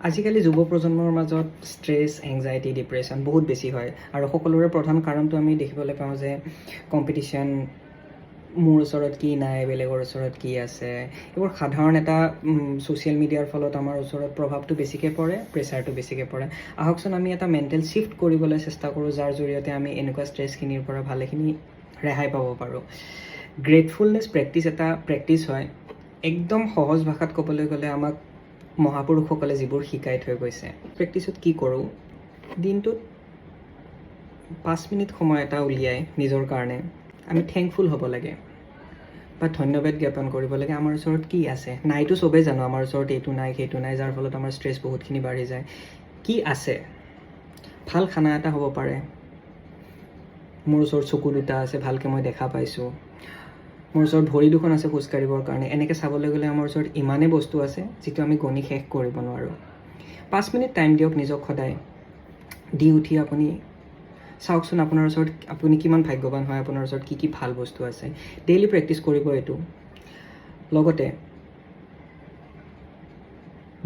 আজিকালি যুৱ প্ৰজন্মৰ মাজত ষ্ট্ৰেছ, এংজাইটি, ডিপ্ৰেশ্যন বহুত বেছি হয় আৰু সকলোৰে প্ৰধান কাৰণটো আমি দেখিবলৈ পাওঁ যে কম্পিটিশ্যন, মোৰ ওচৰত কি নাই, বেলেগৰ ওচৰত কি আছে। এইবোৰ সাধাৰণ এটা ছ'চিয়েল মিডিয়াৰ ফলত আমাৰ ওচৰত প্ৰভাৱটো বেছিকৈ পৰে, প্ৰেছাৰটো বেছিকৈ পৰে। আহকচোন আমি এটা মেণ্টেল শ্বিফ্ট কৰিবলৈ চেষ্টা কৰোঁ, যাৰ জৰিয়তে আমি এনেকুৱা ষ্ট্ৰেছখিনিৰ পৰা ভালেখিনি ৰেহাই পাব পাৰোঁ। গ্ৰেটফুলনেছ এটা প্ৰেক্টিছ হয়। একদম সহজ ভাষাত ক'বলৈ গ'লে আমাক মহাপুৰুষসকলে যিবোৰ শিকাই থৈ গৈছে। প্ৰেক্টিছত কি কৰোঁ, দিনটোত 5 মিনিট সময় এটা উলিয়াই নিজৰ কাৰণে আমি থেংকফুল হ'ব লাগে বা ধন্যবাদ জ্ঞাপন কৰিব লাগে। আমাৰ ওচৰত কি আছে, নাইতো চবেই জানো আমাৰ ওচৰত এইটো নাই সেইটো নাই, যাৰ ফলত আমাৰ ষ্ট্ৰেছ বহুতখিনি বাঢ়ি যায়। কি আছে, ভাল খানা এটা হ'ব পাৰে, মোৰ ওচৰত চকু দুটা আছে, ভালকৈ মই দেখা পাইছোঁ, মোৰ ওচৰত ভৰি দুখন আছে খোজকাঢ়িবৰ কাৰণে। এনেকৈ চাবলৈ গ'লে আমাৰ ওচৰত ইমানেই বস্তু আছে যিটো আমি গণি শেষ কৰিব নোৱাৰোঁ। 5 মিনিট টাইম দিয়ক নিজক সদায়। দি উঠি আপুনি চাওকচোন আপোনাৰ ওচৰত আপুনি কিমান ভাগ্যৱান হয়, আপোনাৰ ওচৰত কি কি ভাল বস্তু আছে। ডেইলি প্ৰেক্টিছ কৰিব এইটো। লগতে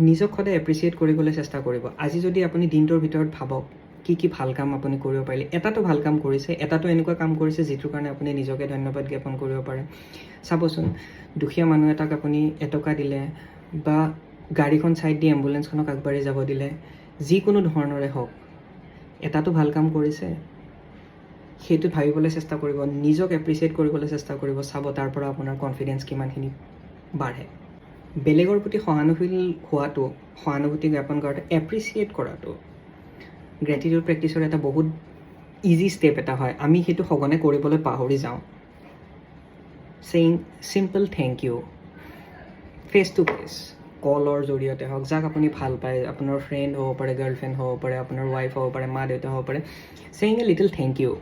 নিজক সদায় এপ্ৰিচিয়েট কৰিবলৈ চেষ্টা কৰিব। আজি যদি আপুনি দিনটোৰ ভিতৰত ভাবক কি কি ভাল কাম আপুনি কৰিব পাৰিলে, এটাতো ভাল কাম কৰিছে, এটাতো এনেকুৱা কাম কৰিছে যিটোৰ কাৰণে আপুনি নিজকে ধন্যবাদ জ্ঞাপন কৰিব পাৰে। চাবচোন, দুখীয়া মানুহ এটাক আপুনি এটকা দিলে বা গাড়ীখন ছাইড দি এম্বুলেঞ্চখনক আগবাঢ়ি যাব দিলে, যিকোনো ধৰণৰে হওক, এটাতো ভাল কাম কৰিছে, সেইটো ভাবিবলৈ চেষ্টা কৰিব, নিজক এপ্ৰিচিয়েট কৰিবলৈ চেষ্টা কৰিব। চাব তাৰ পৰা আপোনাৰ কনফিডেঞ্চ কিমানখিনি বাঢ়ে। বেলেগৰ প্ৰতি সহানুশীল হোৱাটো, সহানুভূতি জ্ঞাপন কৰাটো, এপ্ৰিচিয়েট কৰাটো গ্ৰেটিটিউড প্ৰেক্টিছৰ এটা বহুত ইজি ষ্টেপ এটা হয়। আমি সেইটো সঘনে কৰিবলৈ পাহৰি যাওঁ। Saying simple thank you face to face, কলৰ জৰিয়তে হওক, যাক আপুনি ভাল পায়, আপোনাৰ ফ্ৰেণ্ড হ'ব পাৰে, গাৰ্লফ্ৰেণ্ড হ'ব পাৰে, আপোনাৰ ৱাইফ হ'ব পাৰে, মা দেউতা হ'ব পাৰে। Saying a little thank you,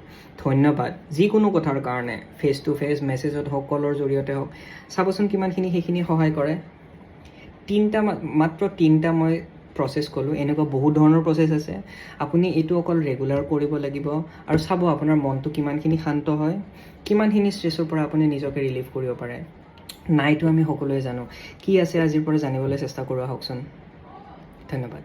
ধন্যবাদ, যিকোনো কথাৰ কাৰণে, ফেচ টু ফেচ, মেছেজত হওক, কলৰ জৰিয়তে হওক। চাবচোন কিমানখিনি সেইখিনি সহায় কৰে। মাত্ৰ তিনিটা মই প্ৰচেছ ক'লোঁ, এনেকুৱা বহুত ধৰণৰ প্ৰচেছ আছে। আপুনি এইটো অকল ৰেগুলাৰ কৰিব লাগিব আৰু চাব আপোনাৰ মনটো কিমানখিনি শান্ত হয়, কিমানখিনি ষ্ট্ৰেছৰ পৰা আপুনি নিজকে ৰিলিভ কৰিব পাৰে। নাইতো আমি সকলোৱে জানো, কি আছে আজিৰ পৰা জানিবলৈ চেষ্টা কৰোঁ আহকচোন। ধন্যবাদ।